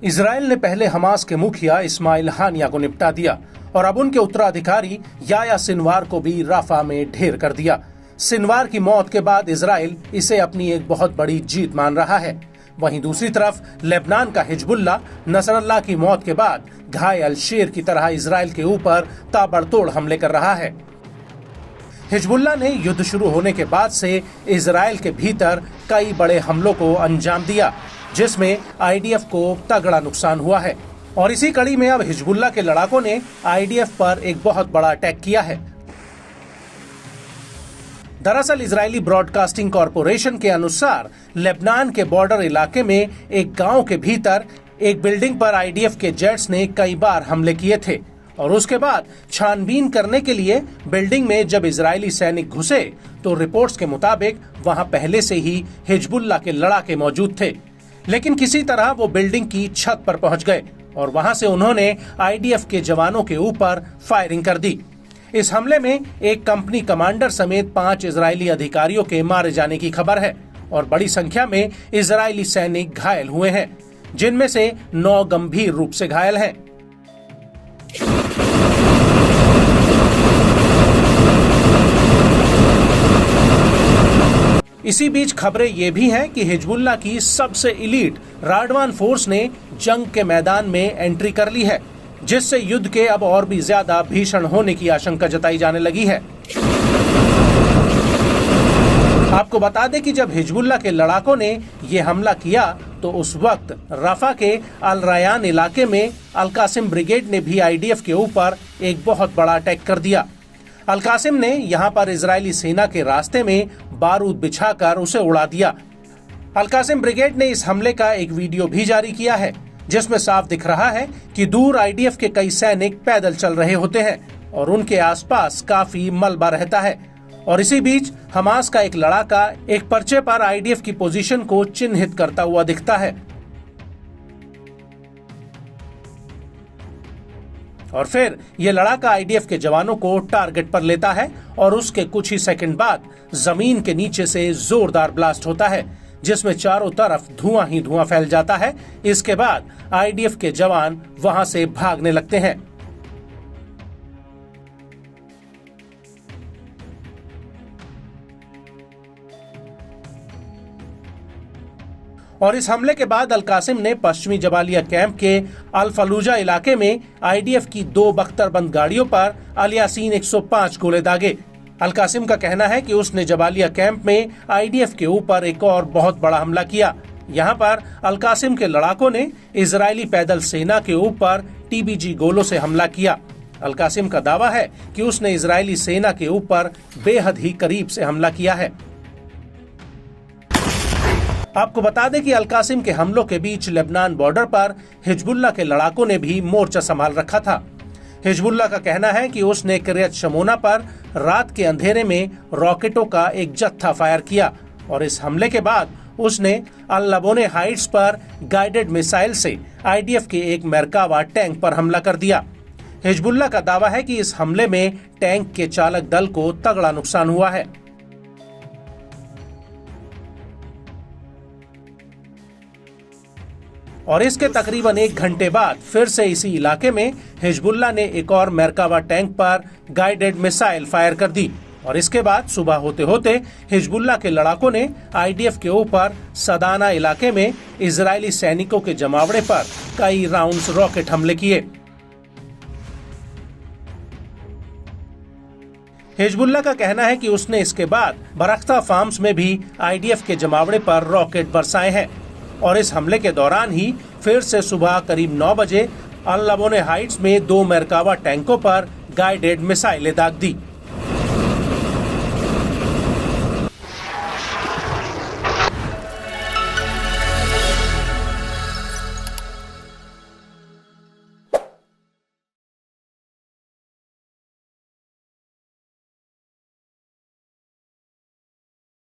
Israel ने पहले Hamas के मुखिया इस्माइल हानिया को निपटा दिया और अब उनके उत्तराधिकारी याया सिनवार को भी राफा में ढेर कर दिया। सिनवार की मौत के बाद इजराइल इसे अपनी एक बहुत बड़ी जीत मान रहा है। वहीं दूसरी तरफ लेबनान का हिजबुल्लाह नसरल्लाह की मौत के बाद घायल शेर की तरह इजराइल के ऊपर ताबड़तोड़ हमले कर रहा है। हिजबुल्लाह ने युद्ध शुरू होने के बाद से इजराइल के भीतर कई बड़े हमलों को अंजाम दिया, जिसमें आईडीएफ को तगड़ा नुकसान हुआ है। और इसी कड़ी में अब हिजबुल्लाह के लड़ाकों ने आईडीएफ पर एक बहुत बड़ा अटैक किया है। दरअसल इजरायली ब्रॉडकास्टिंग कॉरपोरेशन के अनुसार लेबनान के बॉर्डर इलाके में एक गांव के भीतर एक बिल्डिंग पर आईडीएफ के जेट्स ने कई बार हमले किए थे और उसके बाद छानबीन करने के लिए बिल्डिंग में जब इजरायली सैनिक घुसे तो रिपोर्ट्स के मुताबिक वहां पहले से ही हिजबुल्लाह के लड़ाके मौजूद थे, लेकिन किसी तरह वो बिल्डिंग की छत पर पहुंच गए और वहां से उन्होंने आईडीएफ के जवानों के ऊपर फायरिंग कर दी। इस हमले में एक कंपनी कमांडर समेत 5 इजरायली अधिकारियों के मारे जाने की खबर है और बड़ी संख्या में इजरायली सैनिक घायल हुए हैं, जिनमें से 9 गंभीर रूप से घायल हैं। इसी बीच खबरें ये भी हैं कि हिजबुल्लाह की सबसे इलीट राडवान फोर्स ने जंग के मैदान में एंट्री कर ली है, जिससे युद्ध के अब और भी ज्यादा भीषण होने की आशंका जताई जाने लगी है। आपको बता दें कि जब हिजबुल्लाह के लड़ाकों ने ये हमला किया तो उस वक्त रफा के अल रयान इलाके में अल कासिम ब्रिगेड ने भी आईडीएफ के ऊपर एक बहुत बड़ा अटैक कर दिया। अल कासिम ने यहां पर इजरायली सेना के रास्ते में बारूद बिछाकर उसे उड़ा दिया। अल कासिम ब्रिगेड ने इस हमले का एक वीडियो भी जारी किया है, जिसमें साफ दिख रहा है कि दूर आईडीएफ के कई सैनिक पैदल चल रहे होते हैं और उनके आसपास काफी मलबा रहता है। और इसी बीच हमास का एक लड़ाका एक पर्चे पर आईडीएफ की पोजीशन को चिन्हित करता हुआ दिखता है और फिर ये लड़ाका आईडीएफ के जवानों को टारगेट पर लेता है और उसके कुछ ही सेकंड बाद जमीन के नीचे से जोरदार ब्लास्ट होता है, जिसमें चारों तरफ धुआं ही धुआं फैल जाता है। इसके बाद आईडीएफ के जवान वहां से भागने लगते हैं। और इस हमले के बाद अल कासिम ने पश्चिमी जबालिया कैंप के अल फलूजा इलाके में आईडीएफ की 2 बख्तरबंद गाड़ियों पर अल यासीन 105 गोले दागे। अल कासिम का कहना है कि उसने जबालिया कैंप में आईडीएफ के ऊपर एक और बहुत बड़ा हमला किया। यहां पर अल कासिम के लड़ाकों ने इजरायली पैदल सेना के ऊपर टीबीजी गोलों से हमला किया। अल कासिम का दावा है कि उसने इजरायली सेना के ऊपर बेहद ही करीब से हमला किया है। आपको बता दें कि अल कासिम के हमलों के बीच लेबनान बॉर्डर पर हिजबुल्लाह के लड़ाकों ने भी मोर्चा संभाल रखा था। हिजबुल्लाह का कहना है कि उसने किर्यत शमोना पर रात के अंधेरे में रॉकेटों का एक जत्था फायर किया और इस हमले के बाद उसने अल लबोने हाइट्स पर गाइडेड मिसाइल से आईडीएफ के एक मेरकावा टैंक पर हमला कर दिया। हिजबुल्लाह का दावा है कि इस हमले में टैंक के चालक दल को तगड़ा नुकसान हुआ है। और इसके तकरीबन 1 घंटे बाद फिर से इसी इलाके में हिजबुल्लाह ने एक और मेरकावा टैंक पर गाइडेड मिसाइल फायर कर दी और इसके बाद सुबह होते होते हिजबुल्लाह के लड़ाकों ने आईडीएफ के ऊपर सदाना इलाके में इजरायली सैनिकों के जमावड़े पर कई राउंड्स रॉकेट हमले किए। हिजबुल्लाह का कहना है कि उसने इसके बाद बरख्ता फार्म्स में भी आईडीएफ के जमावड़े पर रॉकेट बरसाए हैं और इस हमले के दौरान ही फिर से सुबह करीब 9 बजे अल लबोने हाइट्स में 2 मेरकावा टैंकों पर गाइडेड मिसाइलें दाग दी।